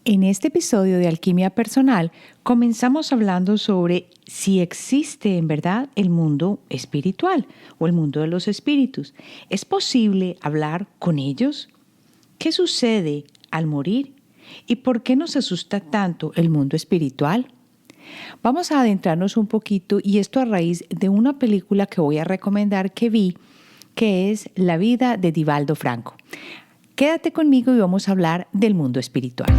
En este episodio de Alquimia Personal comenzamos hablando sobre si existe en verdad el mundo espiritual o el mundo de los espíritus. ¿Es posible hablar con ellos? ¿Qué sucede al morir? ¿Y por qué nos asusta tanto el mundo espiritual? Vamos a adentrarnos un poquito y esto a raíz de una película que voy a recomendar que vi, que es La vida de Divaldo Franco. Quédate conmigo y vamos a hablar del mundo espiritual.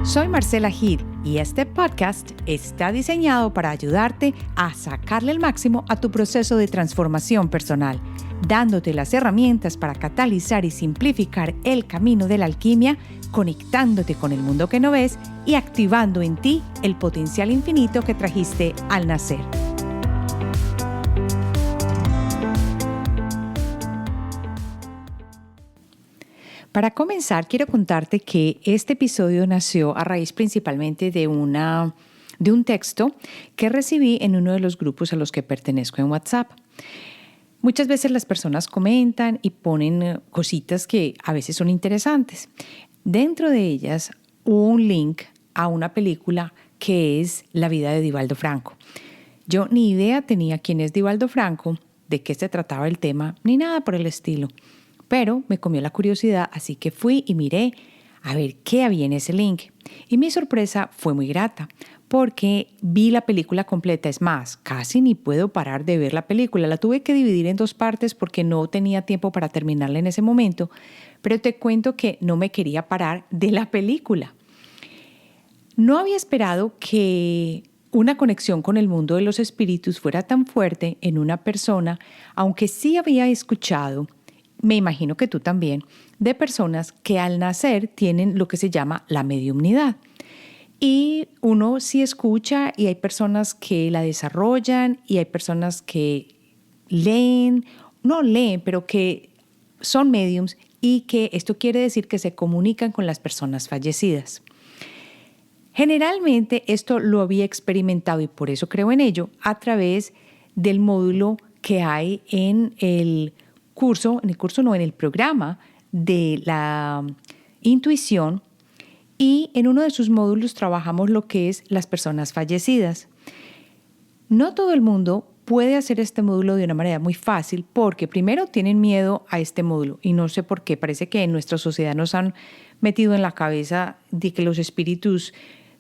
Soy Marcela Gid y este podcast está diseñado para ayudarte a sacarle el máximo a tu proceso de transformación personal, dándote las herramientas para catalizar y simplificar el camino de la alquimia, conectándote con el mundo que no ves y activando en ti el potencial infinito que trajiste al nacer. Para comenzar, quiero contarte que este episodio nació a raíz principalmente de un texto que recibí en uno de los grupos a los que pertenezco en WhatsApp. Muchas veces las personas comentan y ponen cositas que a veces son interesantes. Dentro de ellas, un link a una película que es La vida de Divaldo Franco. Yo ni idea tenía quién es Divaldo Franco, de qué se trataba el tema, ni nada por el estilo. Pero me comió la curiosidad, así que fui y miré a ver qué había en ese link. Y mi sorpresa fue muy grata, porque vi la película completa. Es más, casi ni puedo parar de ver la película. La tuve que dividir en 2 partes porque no tenía tiempo para terminarla en ese momento. Pero te cuento que no me quería parar de la película. No había esperado que una conexión con el mundo de los espíritus fuera tan fuerte en una persona, aunque sí había escuchado, me imagino que tú también, de personas que al nacer tienen lo que se llama la mediumnidad. Y uno sí escucha y hay personas que la desarrollan y hay personas que no leen, pero que son mediums y que esto quiere decir que se comunican con las personas fallecidas. Generalmente esto lo había experimentado y por eso creo en ello a través del módulo que hay en el programa de la intuición, y en uno de sus módulos trabajamos lo que es las personas fallecidas. No todo el mundo puede hacer este módulo de una manera muy fácil porque primero tienen miedo a este módulo y no sé por qué. Parece que en nuestra sociedad nos han metido en la cabeza de que los espíritus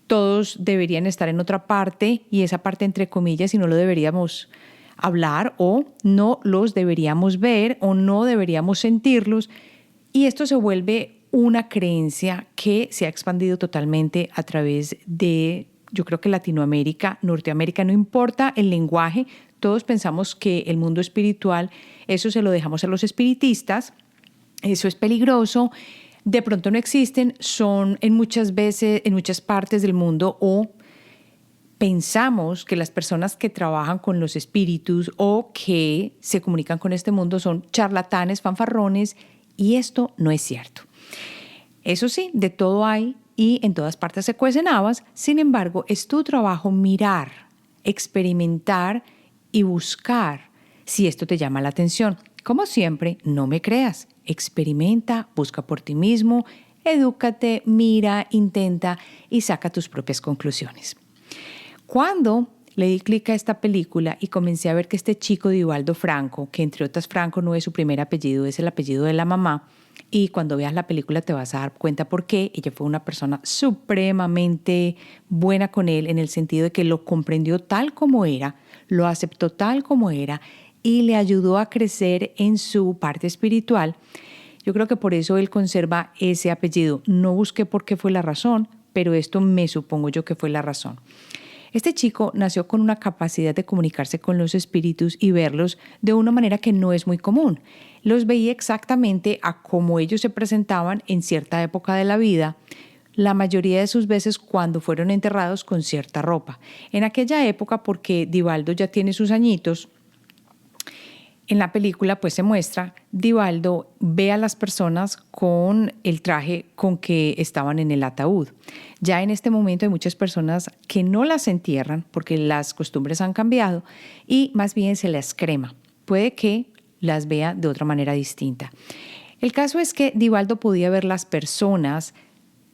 todos deberían estar en otra parte y esa parte entre comillas y no lo deberíamos hablar o no los deberíamos ver o no deberíamos sentirlos, y esto se vuelve una creencia que se ha expandido totalmente a través de, yo creo que Latinoamérica, Norteamérica, no importa el lenguaje, todos pensamos que el mundo espiritual, eso se lo dejamos a los espiritistas, eso es peligroso, de pronto no existen, son en muchas partes del mundo, o pensamos que las personas que trabajan con los espíritus o que se comunican con este mundo son charlatanes, fanfarrones, y esto no es cierto. Eso sí, de todo hay y en todas partes se cuecen habas. Sin embargo, es tu trabajo mirar, experimentar y buscar si esto te llama la atención. Como siempre, no me creas. Experimenta, busca por ti mismo, edúcate, mira, intenta y saca tus propias conclusiones. Cuando le di clic a esta película y comencé a ver que este chico Divaldo Franco, que entre otras Franco no es su primer apellido, es el apellido de la mamá, y cuando veas la película te vas a dar cuenta por qué. Ella fue una persona supremamente buena con él en el sentido de que lo comprendió tal como era, lo aceptó tal como era y le ayudó a crecer en su parte espiritual. Yo creo que por eso él conserva ese apellido. No busqué por qué fue la razón, pero esto me supongo yo que fue la razón. Este chico nació con una capacidad de comunicarse con los espíritus y verlos de una manera que no es muy común. Los veía exactamente a cómo ellos se presentaban en cierta época de la vida, la mayoría de sus veces cuando fueron enterrados con cierta ropa. En aquella época, porque Divaldo ya tiene sus añitos, en la película pues se muestra, Divaldo ve a las personas con el traje con que estaban en el ataúd. Ya en este momento hay muchas personas que no las entierran porque las costumbres han cambiado y más bien se las crema. Puede que las vea de otra manera distinta. El caso es que Divaldo podía ver las personas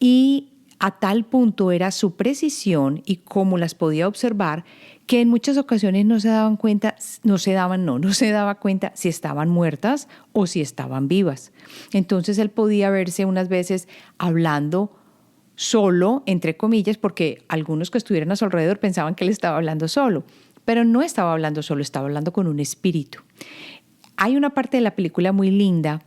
Y a tal punto era su precisión y cómo las podía observar que en muchas ocasiones no se daba cuenta si estaban muertas o si estaban vivas. Entonces él podía verse unas veces hablando solo, entre comillas, porque algunos que estuvieran a su alrededor pensaban que él estaba hablando solo, pero no estaba hablando solo, estaba hablando con un espíritu. Hay una parte de la película muy linda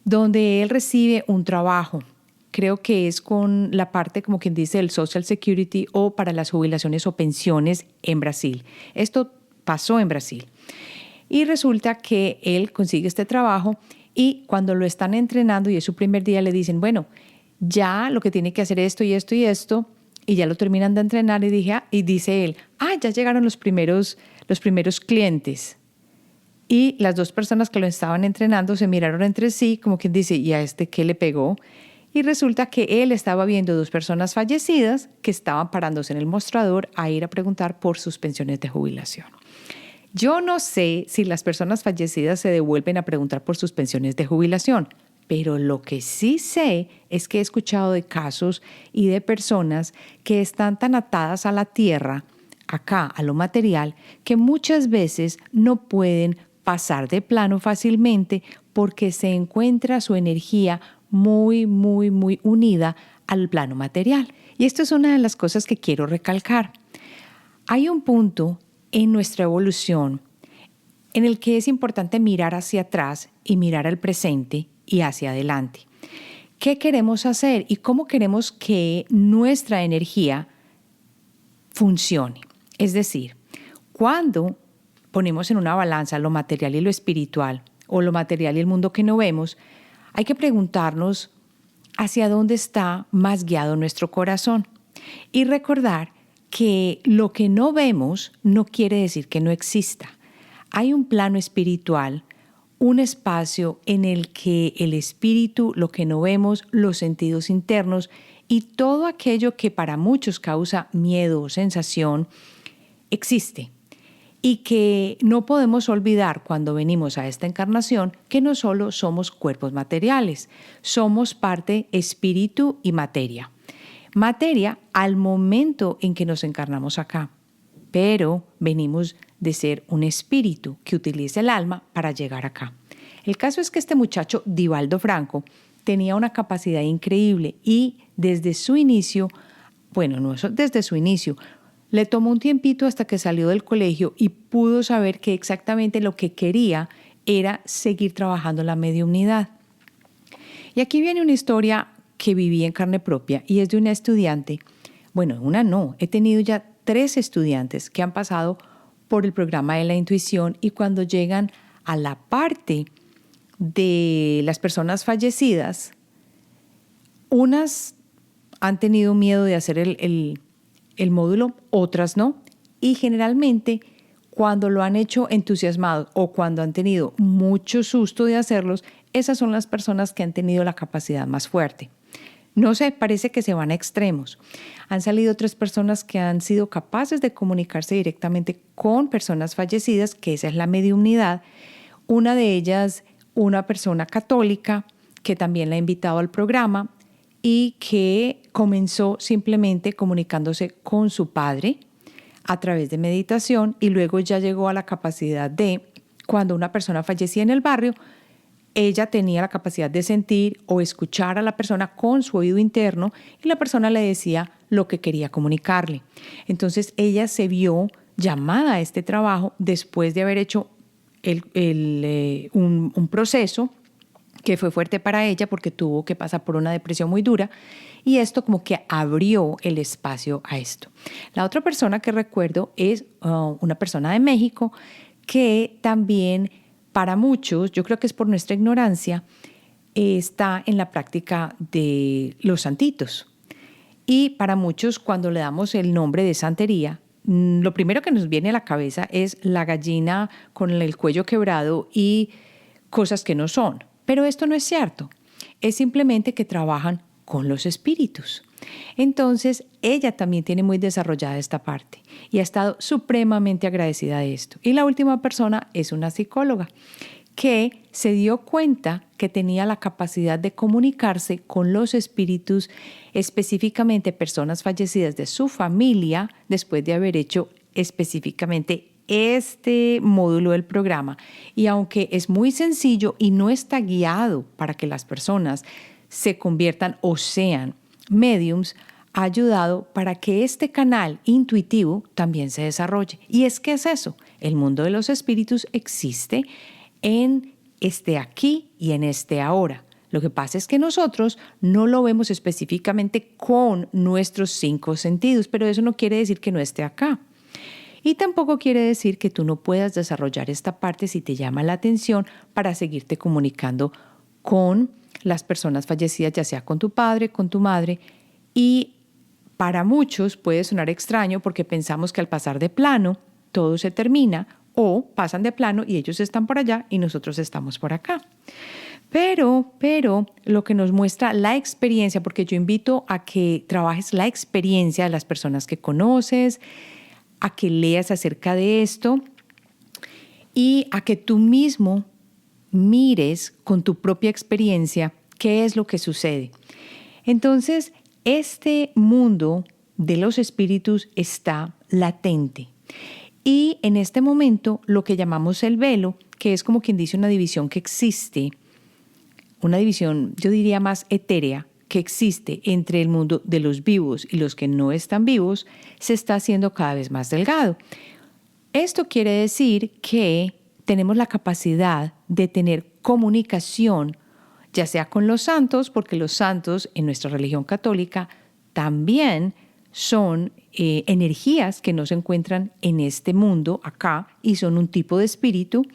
donde él recibe un trabajo. Creo que es con la parte, como quien dice, del Social Security o para las jubilaciones o pensiones en Brasil. Esto pasó en Brasil. Y resulta que él consigue este trabajo y cuando lo están entrenando y es su primer día le dicen, bueno, ya lo que tiene que hacer esto y esto y esto, y ya lo terminan de entrenar y dice él, ya llegaron los primeros clientes. Y las dos personas que lo estaban entrenando se miraron entre sí, como quien dice, ¿y a este qué le pegó? Y resulta que él estaba viendo dos personas fallecidas que estaban parándose en el mostrador a ir a preguntar por sus pensiones de jubilación. Yo no sé si las personas fallecidas se devuelven a preguntar por sus pensiones de jubilación, pero lo que sí sé es que he escuchado de casos y de personas que están tan atadas a la tierra, acá, a lo material, que muchas veces no pueden pasar de plano fácilmente porque se encuentra su energía muy, muy, muy unida al plano material. Y esto es una de las cosas que quiero recalcar. Hay un punto en nuestra evolución en el que es importante mirar hacia atrás y mirar al presente y hacia adelante. ¿Qué queremos hacer y cómo queremos que nuestra energía funcione? Es decir, cuando ponemos en una balanza lo material y lo espiritual, o lo material y el mundo que no vemos, hay que preguntarnos hacia dónde está más guiado nuestro corazón y recordar que lo que no vemos no quiere decir que no exista. Hay un plano espiritual, un espacio en el que el espíritu, lo que no vemos, los sentidos internos y todo aquello que para muchos causa miedo o sensación, existe. Y que no podemos olvidar cuando venimos a esta encarnación que no solo somos cuerpos materiales, somos parte espíritu y materia. Materia al momento en que nos encarnamos acá, pero venimos de ser un espíritu que utiliza el alma para llegar acá. El caso es que este muchacho, Divaldo Franco, tenía una capacidad increíble y desde su inicio, le tomó un tiempito hasta que salió del colegio y pudo saber que exactamente lo que quería era seguir trabajando la mediumnidad. Y aquí viene una historia que viví en carne propia y es de una estudiante. He tenido ya 3 estudiantes que han pasado por el programa de la intuición y cuando llegan a la parte de las personas fallecidas, unas han tenido miedo de hacer el módulo, otras no. Y generalmente cuando lo han hecho entusiasmados o cuando han tenido mucho susto de hacerlos, esas son las personas que han tenido la capacidad más fuerte. No sé, parece que se van a extremos. Han salido 3 personas que han sido capaces de comunicarse directamente con personas fallecidas, que esa es la mediumnidad. Una de ellas, una persona católica que también la ha invitado al programa y que comenzó simplemente comunicándose con su padre a través de meditación y luego ya llegó a la capacidad de, cuando una persona fallecía en el barrio, ella tenía la capacidad de sentir o escuchar a la persona con su oído interno y la persona le decía lo que quería comunicarle. Entonces ella se vio llamada a este trabajo después de haber hecho un proceso que fue fuerte para ella porque tuvo que pasar por una depresión muy dura y esto como que abrió el espacio a esto. La otra persona que recuerdo es una persona de México que también para muchos, yo creo que es por nuestra ignorancia, está en la práctica de los santitos. Y para muchos, cuando le damos el nombre de santería, lo primero que nos viene a la cabeza es la gallina con el cuello quebrado y cosas que no son. Pero esto no es cierto. Es simplemente que trabajan con los espíritus. Entonces, ella también tiene muy desarrollada esta parte y ha estado supremamente agradecida de esto. Y la última persona es una psicóloga que se dio cuenta que tenía la capacidad de comunicarse con los espíritus, específicamente personas fallecidas de su familia, después de haber hecho específicamente este módulo del programa. Y aunque es muy sencillo y no está guiado para que las personas se conviertan o sean mediums, ha ayudado para que este canal intuitivo también se desarrolle. Y es que es eso, el mundo de los espíritus existe en este aquí y en este ahora. Lo que pasa es que nosotros no lo vemos específicamente con nuestros 5 sentidos, pero eso no quiere decir que no esté acá. Y tampoco quiere decir que tú no puedas desarrollar esta parte si te llama la atención para seguirte comunicando con las personas fallecidas, ya sea con tu padre, con tu madre. Y para muchos puede sonar extraño porque pensamos que al pasar de plano todo se termina, o pasan de plano y ellos están por allá y nosotros estamos por acá. Pero lo que nos muestra la experiencia, porque yo invito a que trabajes la experiencia de las personas que conoces, a que leas acerca de esto y a que tú mismo mires con tu propia experiencia qué es lo que sucede. Entonces, este mundo de los espíritus está latente. Y en este momento, lo que llamamos el velo, que es como quien dice una división que existe, una división, yo diría más etérea, que existe entre el mundo de los vivos y los que no están vivos, se está haciendo cada vez más delgado. Esto quiere decir que tenemos la capacidad de tener comunicación, ya sea con los santos, porque los santos en nuestra religión católica también son energías que no se encuentran en este mundo acá y son un tipo de espíritu.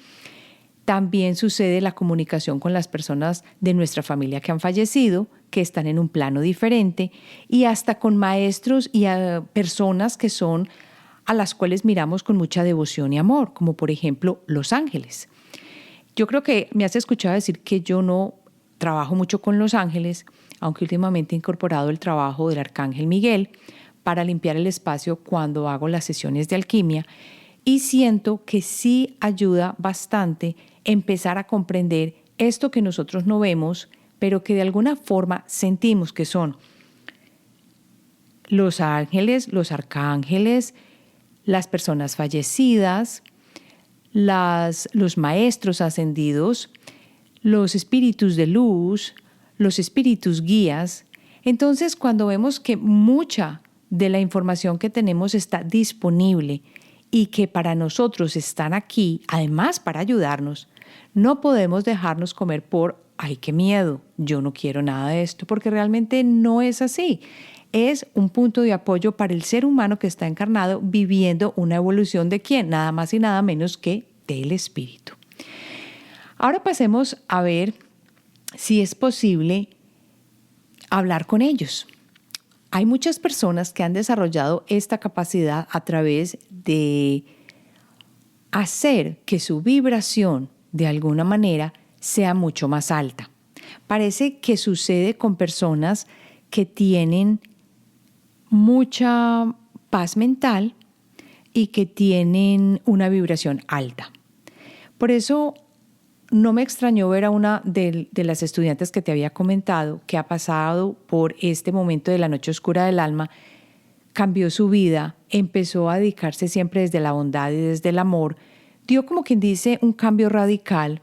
También sucede la comunicación con las personas de nuestra familia que han fallecido, que están en un plano diferente, y hasta con maestros y personas que son a las cuales miramos con mucha devoción y amor, como por ejemplo los ángeles. Yo creo que me has escuchado decir que yo no trabajo mucho con los ángeles, aunque últimamente he incorporado el trabajo del arcángel Miguel para limpiar el espacio cuando hago las sesiones de alquimia, y siento que sí ayuda bastante empezar a comprender esto que nosotros no vemos, pero que de alguna forma sentimos que son los ángeles, los arcángeles, las personas fallecidas, los maestros ascendidos, los espíritus de luz, los espíritus guías. Entonces, cuando vemos que mucha de la información que tenemos está disponible y que para nosotros están aquí, además para ayudarnos, no podemos dejarnos comer por ¡ay, qué miedo! Yo no quiero nada de esto, porque realmente no es así. Es un punto de apoyo para el ser humano que está encarnado viviendo una evolución de ¿quién? Nada más y nada menos que del espíritu. Ahora pasemos a ver si es posible hablar con ellos. Hay muchas personas que han desarrollado esta capacidad a través de hacer que su vibración de alguna manera sea mucho más alta. Parece que sucede con personas que tienen mucha paz mental y que tienen una vibración alta. Por eso no me extrañó ver a una de las estudiantes que te había comentado que ha pasado por este momento de la noche oscura del alma, cambió su vida, empezó a dedicarse siempre desde la bondad y desde el amor, dio como quien dice un cambio radical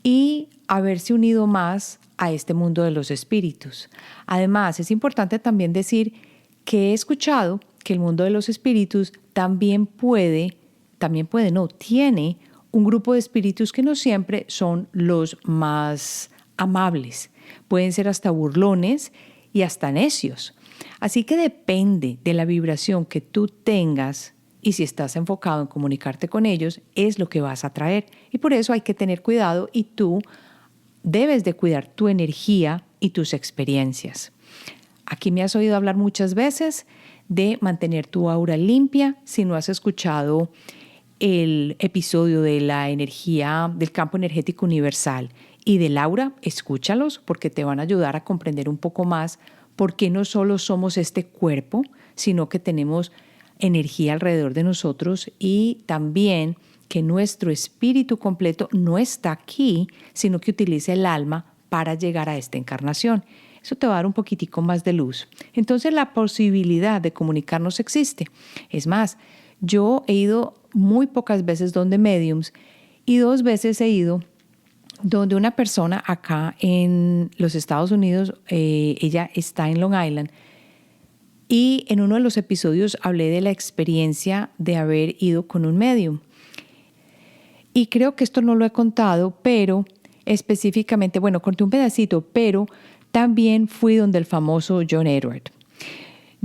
y haberse unido más a este mundo de los espíritus. Además, es importante también decir que he escuchado que el mundo de los espíritus tiene un grupo de espíritus que no siempre son los más amables. Pueden ser hasta burlones y hasta necios. Así que depende de la vibración que tú tengas y si estás enfocado en comunicarte con ellos, es lo que vas a traer. Y por eso hay que tener cuidado y tú debes de cuidar tu energía y tus experiencias. Aquí me has oído hablar muchas veces de mantener tu aura limpia. Si no has escuchado el episodio de la energía del campo energético universal y del aura, escúchalos porque te van a ayudar a comprender un poco más por qué no solo somos este cuerpo, sino que tenemos energía alrededor de nosotros y también que nuestro espíritu completo no está aquí, sino que utiliza el alma para llegar a esta encarnación. Eso te va a dar un poquitico más de luz. Entonces la posibilidad de comunicarnos existe. Es más, yo he ido muy pocas veces donde mediums y 2 veces he ido donde una persona acá en los Estados Unidos, ella está en Long Island, y en uno de los episodios hablé de la experiencia de haber ido con un medium. Y creo que esto no lo he contado, pero específicamente, bueno, conté un pedacito, pero también fui donde el famoso John Edward.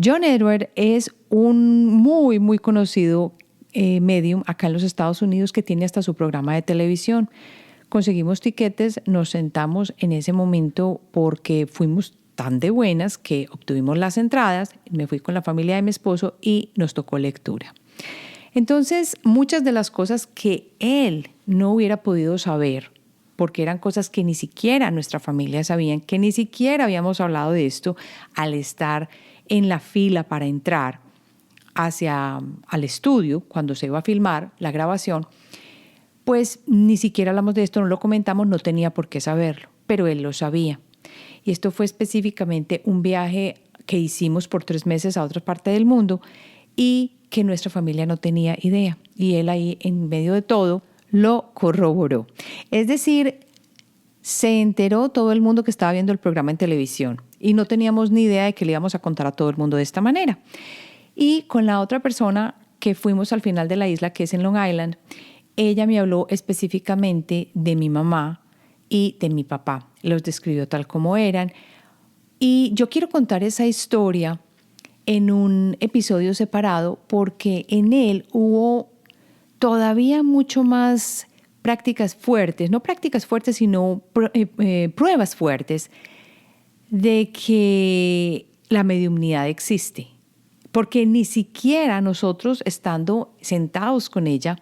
John Edward es un muy, muy conocido medium acá en los Estados Unidos que tiene hasta su programa de televisión. Conseguimos tiquetes, nos sentamos en ese momento porque fuimos tan de buenas que obtuvimos las entradas. Me fui con la familia de mi esposo y nos tocó lectura. Entonces, muchas de las cosas que él no hubiera podido saber, porque eran cosas que ni siquiera nuestra familia sabían, que ni siquiera habíamos hablado de esto al estar en la fila para entrar al estudio cuando se iba a filmar la grabación, pues ni siquiera hablamos de esto, no lo comentamos, no tenía por qué saberlo, pero él lo sabía. Y esto fue específicamente un viaje que hicimos por 3 meses a otra parte del mundo y que nuestra familia no tenía idea. Y él ahí, en medio de todo, lo corroboró. Es decir, se enteró todo el mundo que estaba viendo el programa en televisión y no teníamos ni idea de que le íbamos a contar a todo el mundo de esta manera. Y con la otra persona que fuimos al final de la isla, que es en Long Island, ella me habló específicamente de mi mamá y de mi papá. Los describió tal como eran. Y yo quiero contar esa historia en un episodio separado porque en él hubo todavía mucho más prácticas fuertes, no prácticas fuertes, sino pruebas fuertes de que la mediumnidad existe. Porque ni siquiera nosotros, estando sentados con ella,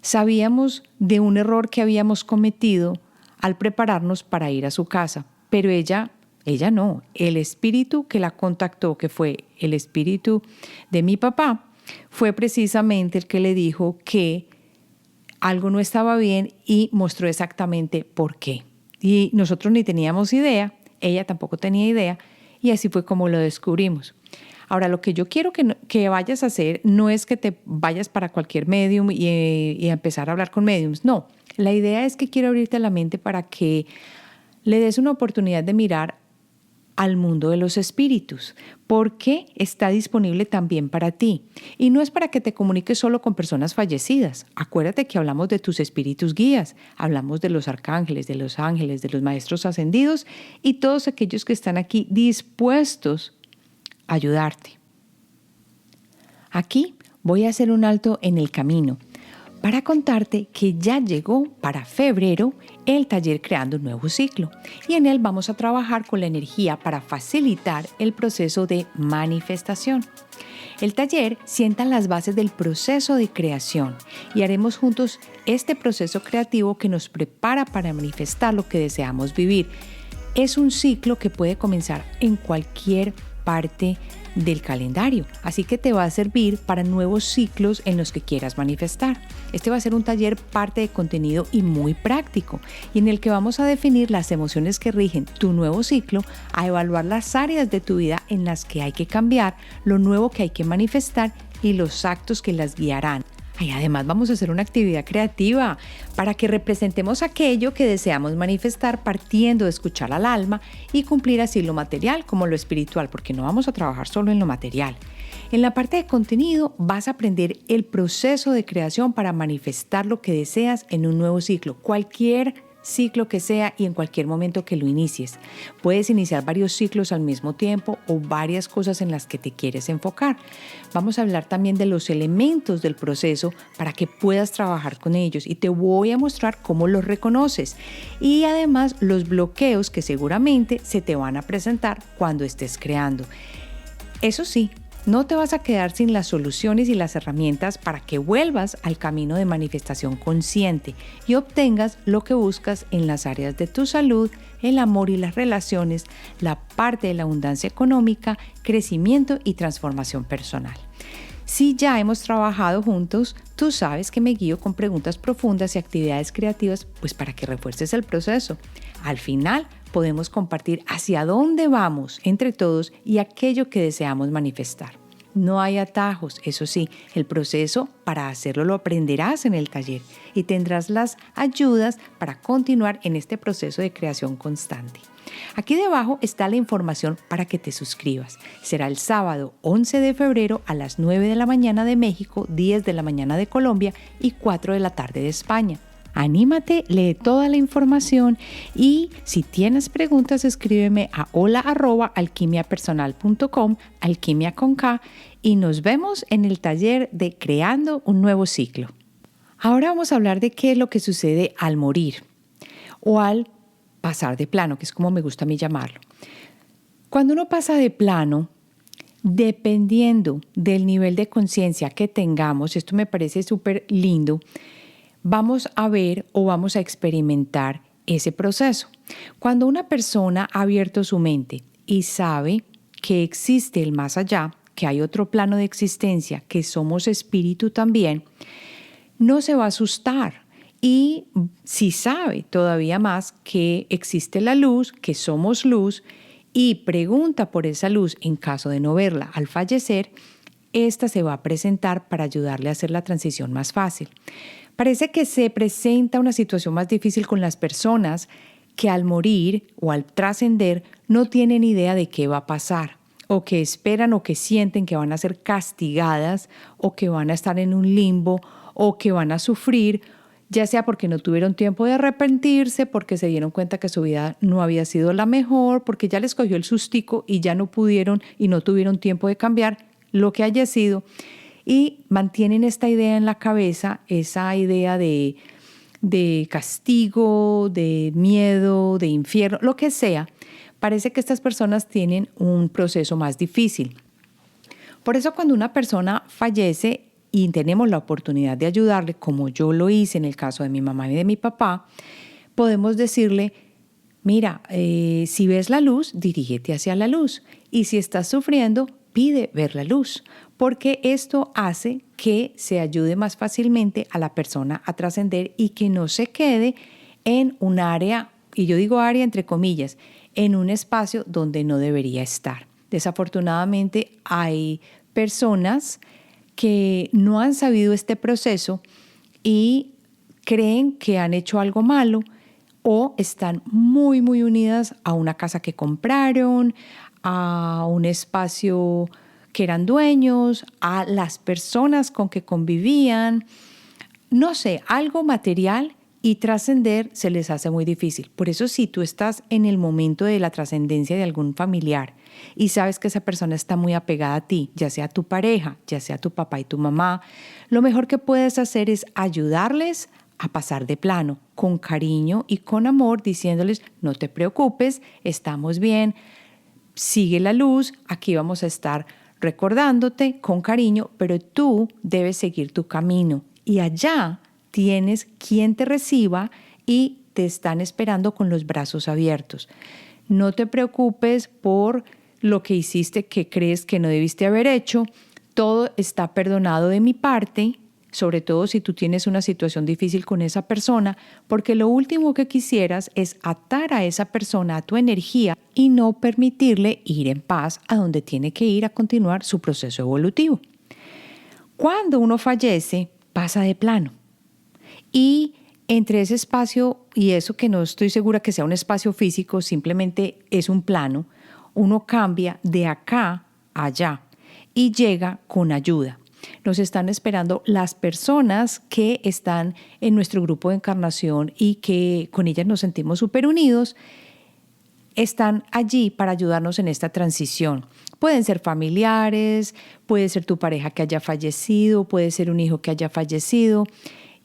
sabíamos de un error que habíamos cometido al prepararnos para ir a su casa. Pero ella no, el espíritu que la contactó, que fue el espíritu de mi papá, fue precisamente el que le dijo que algo no estaba bien y mostró exactamente por qué. Y nosotros ni teníamos idea, ella tampoco tenía idea, y así fue como lo descubrimos. Ahora, lo que yo quiero que vayas a hacer no es que te vayas para cualquier medium y empezar a hablar con mediums. No, la idea es que quiero abrirte la mente para que le des una oportunidad de mirar al mundo de los espíritus, porque está disponible también para ti. Y no es para que te comuniques solo con personas fallecidas. Acuérdate que hablamos de tus espíritus guías, hablamos de los arcángeles, de los ángeles, de los maestros ascendidos y todos aquellos que están aquí dispuestos a ayudarte. Aquí voy a hacer un alto en el camino para contarte que ya llegó para febrero el taller Creando un Nuevo Ciclo y en él vamos a trabajar con la energía para facilitar el proceso de manifestación. El taller sienta las bases del proceso de creación y haremos juntos este proceso creativo que nos prepara para manifestar lo que deseamos vivir. Es un ciclo que puede comenzar en cualquier parte del calendario, así que te va a servir para nuevos ciclos en los que quieras manifestar. Este va a ser un taller parte de contenido y muy práctico, y en el que vamos a definir las emociones que rigen tu nuevo ciclo, a evaluar las áreas de tu vida en las que hay que cambiar, lo nuevo que hay que manifestar y los actos que las guiarán. Además vamos a hacer una actividad creativa para que representemos aquello que deseamos manifestar partiendo de escuchar al alma y cumplir así lo material como lo espiritual, porque no vamos a trabajar solo en lo material. En la parte de contenido vas a aprender el proceso de creación para manifestar lo que deseas en un nuevo ciclo, cualquier ciclo que sea y en cualquier momento que lo inicies. Puedes iniciar varios ciclos al mismo tiempo o varias cosas en las que te quieres enfocar. Vamos a hablar también de los elementos del proceso para que puedas trabajar con ellos y te voy a mostrar cómo los reconoces y además los bloqueos que seguramente se te van a presentar cuando estés creando. Eso sí, no te vas a quedar sin las soluciones y las herramientas para que vuelvas al camino de manifestación consciente y obtengas lo que buscas en las áreas de tu salud, el amor y las relaciones, la parte de la abundancia económica, crecimiento y transformación personal. Si ya hemos trabajado juntos, tú sabes que me guío con preguntas profundas y actividades creativas, pues para que refuerces el proceso. Al final, podemos compartir hacia dónde vamos entre todos y aquello que deseamos manifestar. No hay atajos, eso sí, el proceso para hacerlo lo aprenderás en el taller y tendrás las ayudas para continuar en este proceso de creación constante. Aquí debajo está la información para que te suscribas. Será el sábado 11 de febrero a las 9 de la mañana de México, 10 de la mañana de Colombia y 4 de la tarde de España. Anímate, lee toda la información y si tienes preguntas escríbeme a hola@alquimiapersonal.com, alquimia con K, y nos vemos en el taller de Creando un Nuevo Ciclo. Ahora vamos a hablar de qué es lo que sucede al morir o al pasar de plano, que es como me gusta a mí llamarlo. Cuando uno pasa de plano, dependiendo del nivel de conciencia que tengamos, esto me parece súper lindo, vamos a ver o vamos a experimentar ese proceso. Cuando una persona ha abierto su mente y sabe que existe el más allá, que hay otro plano de existencia, que somos espíritu también, no se va a asustar. Y si sabe todavía más que existe la luz, que somos luz, y pregunta por esa luz en caso de no verla al fallecer, esta se va a presentar para ayudarle a hacer la transición más fácil. Parece que se presenta una situación más difícil con las personas que al morir o al trascender no tienen idea de qué va a pasar, o que esperan o que sienten que van a ser castigadas o que van a estar en un limbo o que van a sufrir, ya sea porque no tuvieron tiempo de arrepentirse, porque se dieron cuenta que su vida no había sido la mejor, porque ya les cogió el sustico y ya no pudieron y no tuvieron tiempo de cambiar, lo que haya sido. Y mantienen esta idea en la cabeza, esa idea de castigo, de miedo, de infierno, lo que sea. Parece que estas personas tienen un proceso más difícil. Por eso cuando una persona fallece y tenemos la oportunidad de ayudarle, como yo lo hice en el caso de mi mamá y de mi papá, podemos decirle, mira, si ves la luz, dirígete hacia la luz. Y si estás sufriendo, pide ver la luz, porque esto hace que se ayude más fácilmente a la persona a trascender y que no se quede en un área, y yo digo área entre comillas, en un espacio donde no debería estar. Desafortunadamente hay personas que no han sabido este proceso y creen que han hecho algo malo o están muy, muy unidas a una casa que compraron, a un espacio que eran dueños, a las personas con que convivían, no sé, algo material, y trascender se les hace muy difícil. Por eso si tú estás en el momento de la trascendencia de algún familiar y sabes que esa persona está muy apegada a ti, ya sea tu pareja, ya sea tu papá y tu mamá, lo mejor que puedes hacer es ayudarles a pasar de plano, con cariño y con amor, diciéndoles, no te preocupes, estamos bien, sigue la luz, aquí vamos a estar recordándote con cariño, pero tú debes seguir tu camino y allá tienes quien te reciba y te están esperando con los brazos abiertos. No te preocupes por lo que hiciste que crees que no debiste haber hecho, todo está perdonado de mi parte, sobre todo si tú tienes una situación difícil con esa persona, porque lo último que quisieras es atar a esa persona a tu energía y no permitirle ir en paz a donde tiene que ir a continuar su proceso evolutivo. Cuando uno fallece, pasa de plano. Y entre ese espacio y eso que no estoy segura que sea un espacio físico, simplemente es un plano, uno cambia de acá a allá y llega con ayuda. Nos están esperando las personas que están en nuestro grupo de encarnación y que con ellas nos sentimos súper unidos, están allí para ayudarnos en esta transición. Pueden ser familiares, puede ser tu pareja que haya fallecido, puede ser un hijo que haya fallecido,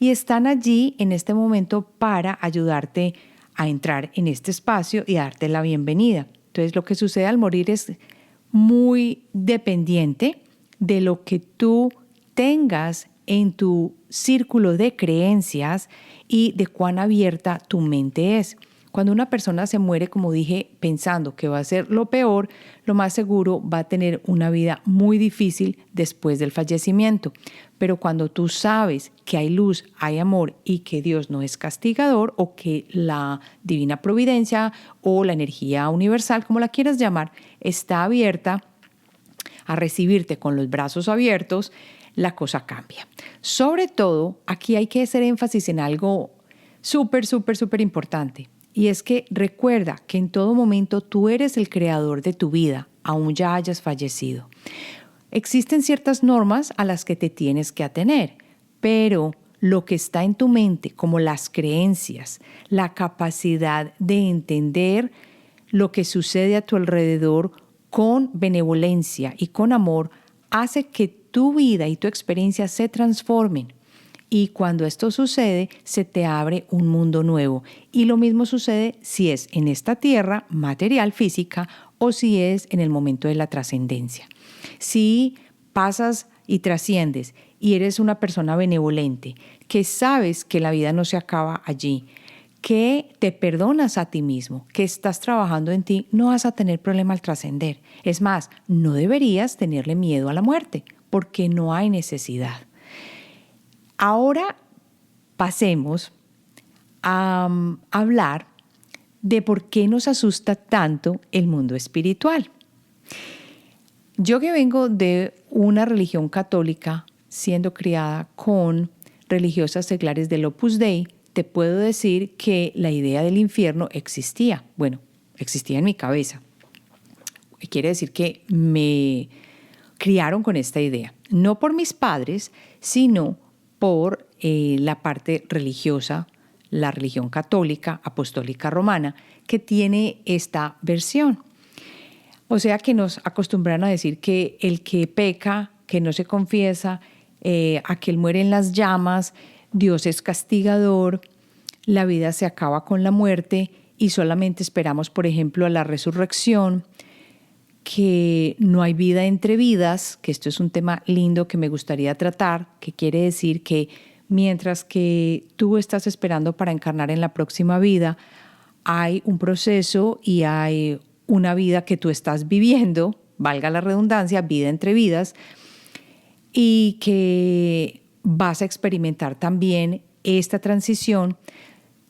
y están allí en este momento para ayudarte a entrar en este espacio y darte la bienvenida. Entonces, lo que sucede al morir es muy dependiente de lo que tú tengas en tu círculo de creencias y de cuán abierta tu mente es. Cuando una persona se muere, como dije, pensando que va a ser lo peor, lo más seguro va a tener una vida muy difícil después del fallecimiento. Pero cuando tú sabes que hay luz, hay amor y que Dios no es castigador, o que la divina providencia o la energía universal, como la quieras llamar, está abierta a recibirte con los brazos abiertos, la cosa cambia. Sobre todo, aquí hay que hacer énfasis en algo súper importante. Y es que recuerda que en todo momento tú eres el creador de tu vida, aun ya hayas fallecido. Existen ciertas normas a las que te tienes que atener, pero lo que está en tu mente, como las creencias, la capacidad de entender lo que sucede a tu alrededor con benevolencia y con amor, hace que tu vida y tu experiencia se transformen. Y cuando esto sucede, se te abre un mundo nuevo. Y lo mismo sucede si es en esta tierra material, física, o si es en el momento de la trascendencia. Si pasas y trasciendes y eres una persona benevolente, que sabes que la vida no se acaba allí, que te perdonas a ti mismo, que estás trabajando en ti, no vas a tener problema al trascender. Es más, no deberías tenerle miedo a la muerte, porque no hay necesidad. Ahora pasemos a hablar de por qué nos asusta tanto el mundo espiritual. Yo, que vengo de una religión católica, siendo criada con religiosas seglares del Opus Dei, te puedo decir que la idea del infierno existía. Bueno, existía en mi cabeza. Quiere decir que me criaron con esta idea. No por mis padres, sino por la parte religiosa, la religión católica, apostólica romana, que tiene esta versión. O sea que nos acostumbran a decir que el que peca, que no se confiesa, aquel muere en las llamas, Dios es castigador, la vida se acaba con la muerte y solamente esperamos, por ejemplo, a la resurrección, que no hay vida entre vidas, que esto es un tema lindo que me gustaría tratar, que quiere decir que mientras que tú estás esperando para encarnar en la próxima vida, hay un proceso y hay una vida que tú estás viviendo, valga la redundancia, vida entre vidas, y que vas a experimentar también esta transición.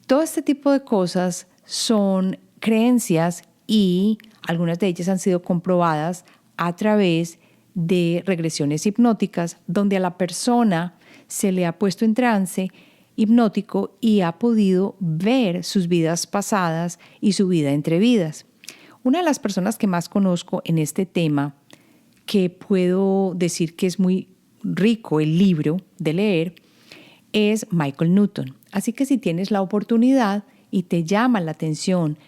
Todo este tipo de cosas son creencias y algunas de ellas han sido comprobadas a través de regresiones hipnóticas, donde a la persona se le ha puesto en trance hipnótico y ha podido ver sus vidas pasadas y su vida entre vidas. Una de las personas que más conozco en este tema, que puedo decir que es muy rico el libro de leer, es Michael Newton. Así que si tienes la oportunidad y te llama la atención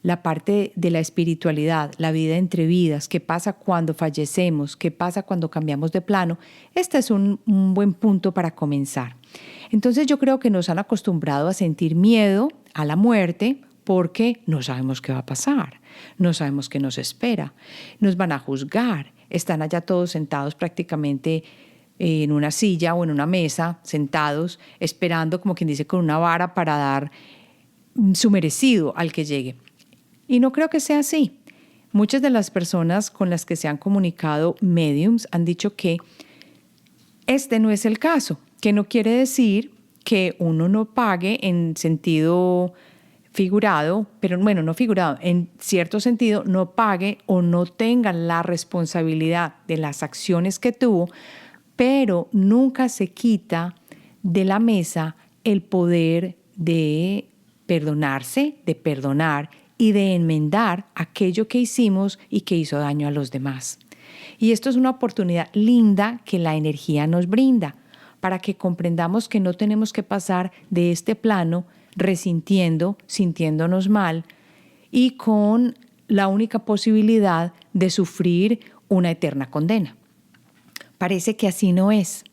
la parte de la espiritualidad, la vida entre vidas, qué pasa cuando fallecemos, qué pasa cuando cambiamos de plano, este es un buen punto para comenzar. Entonces yo creo que nos han acostumbrado a sentir miedo a la muerte porque no sabemos qué va a pasar, no sabemos qué nos espera, nos van a juzgar, están allá todos sentados prácticamente en una silla o en una mesa, sentados, esperando, como quien dice, con una vara para dar su merecido al que llegue. Y no creo que sea así. Muchas de las personas con las que se han comunicado mediums han dicho que este no es el caso, que no quiere decir que uno no pague en sentido figurado, pero bueno, no figurado, en cierto sentido no pague o no tenga la responsabilidad de las acciones que tuvo, pero nunca se quita de la mesa el poder de perdonarse, de perdonar y de enmendar aquello que hicimos y que hizo daño a los demás. Y esto es una oportunidad linda que la energía nos brinda para que comprendamos que no tenemos que pasar de este plano resintiendo, sintiéndonos mal y con la única posibilidad de sufrir una eterna condena. Parece que así no es.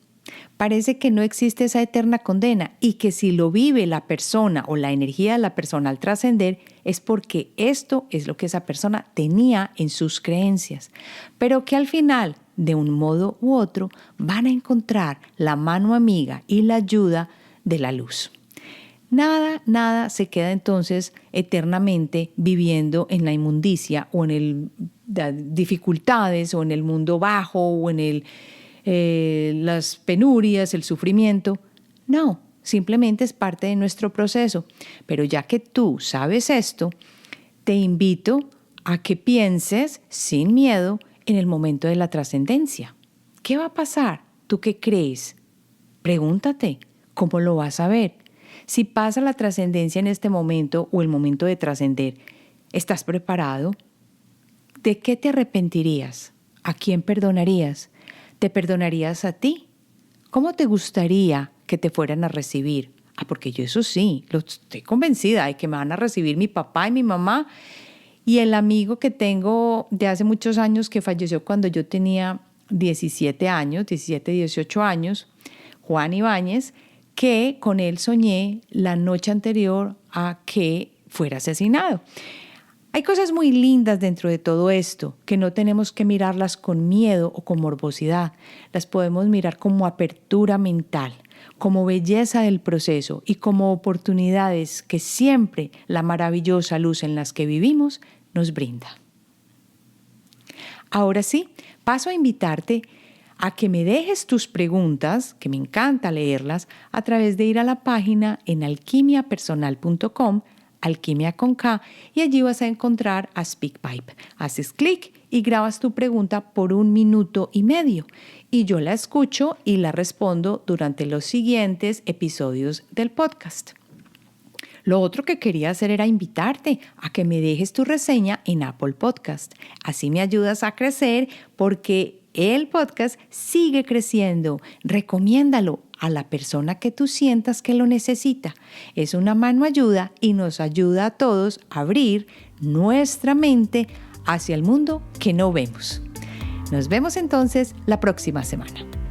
Parece que no existe esa eterna condena y que si lo vive la persona o la energía de la persona al trascender es porque esto es lo que esa persona tenía en sus creencias, pero que al final, de un modo u otro, van a encontrar la mano amiga y la ayuda de la luz. Nada se queda entonces eternamente viviendo en la inmundicia o en las dificultades o en el mundo bajo o en las penurias, el sufrimiento. No, simplemente es parte de nuestro proceso. Pero ya que tú sabes esto, te invito a que pienses sin miedo en el momento de la trascendencia. ¿Qué va a pasar? ¿Tú qué crees? Pregúntate, ¿cómo lo vas a ver? Si pasa la trascendencia en este momento o el momento de trascender, ¿estás preparado? ¿De qué te arrepentirías? ¿A quién perdonarías? ¿Te perdonarías a ti? ¿Cómo te gustaría que te fueran a recibir? Porque yo eso sí, estoy convencida de que me van a recibir mi papá y mi mamá y el amigo que tengo de hace muchos años que falleció cuando yo tenía 17 años, 17, 18 años, Juan Ibáñez, que con él soñé la noche anterior a que fuera asesinado. Hay cosas muy lindas dentro de todo esto que no tenemos que mirarlas con miedo o con morbosidad. Las podemos mirar como apertura mental, como belleza del proceso y como oportunidades que siempre la maravillosa luz en las que vivimos nos brinda. Ahora sí, paso a invitarte a que me dejes tus preguntas, que me encanta leerlas, a través de ir a la página en alquimiapersonal.com, alquimia con K, y allí vas a encontrar a SpeakPipe. Haces clic y grabas tu pregunta por 1 minuto y medio y yo la escucho y la respondo durante los siguientes episodios del podcast. Lo otro que quería hacer era invitarte a que me dejes tu reseña en Apple Podcast. Así me ayudas a crecer porque el podcast sigue creciendo. Recomiéndalo a la persona que tú sientas que lo necesita. Es una mano ayuda y nos ayuda a todos a abrir nuestra mente hacia el mundo que no vemos. Nos vemos entonces la próxima semana.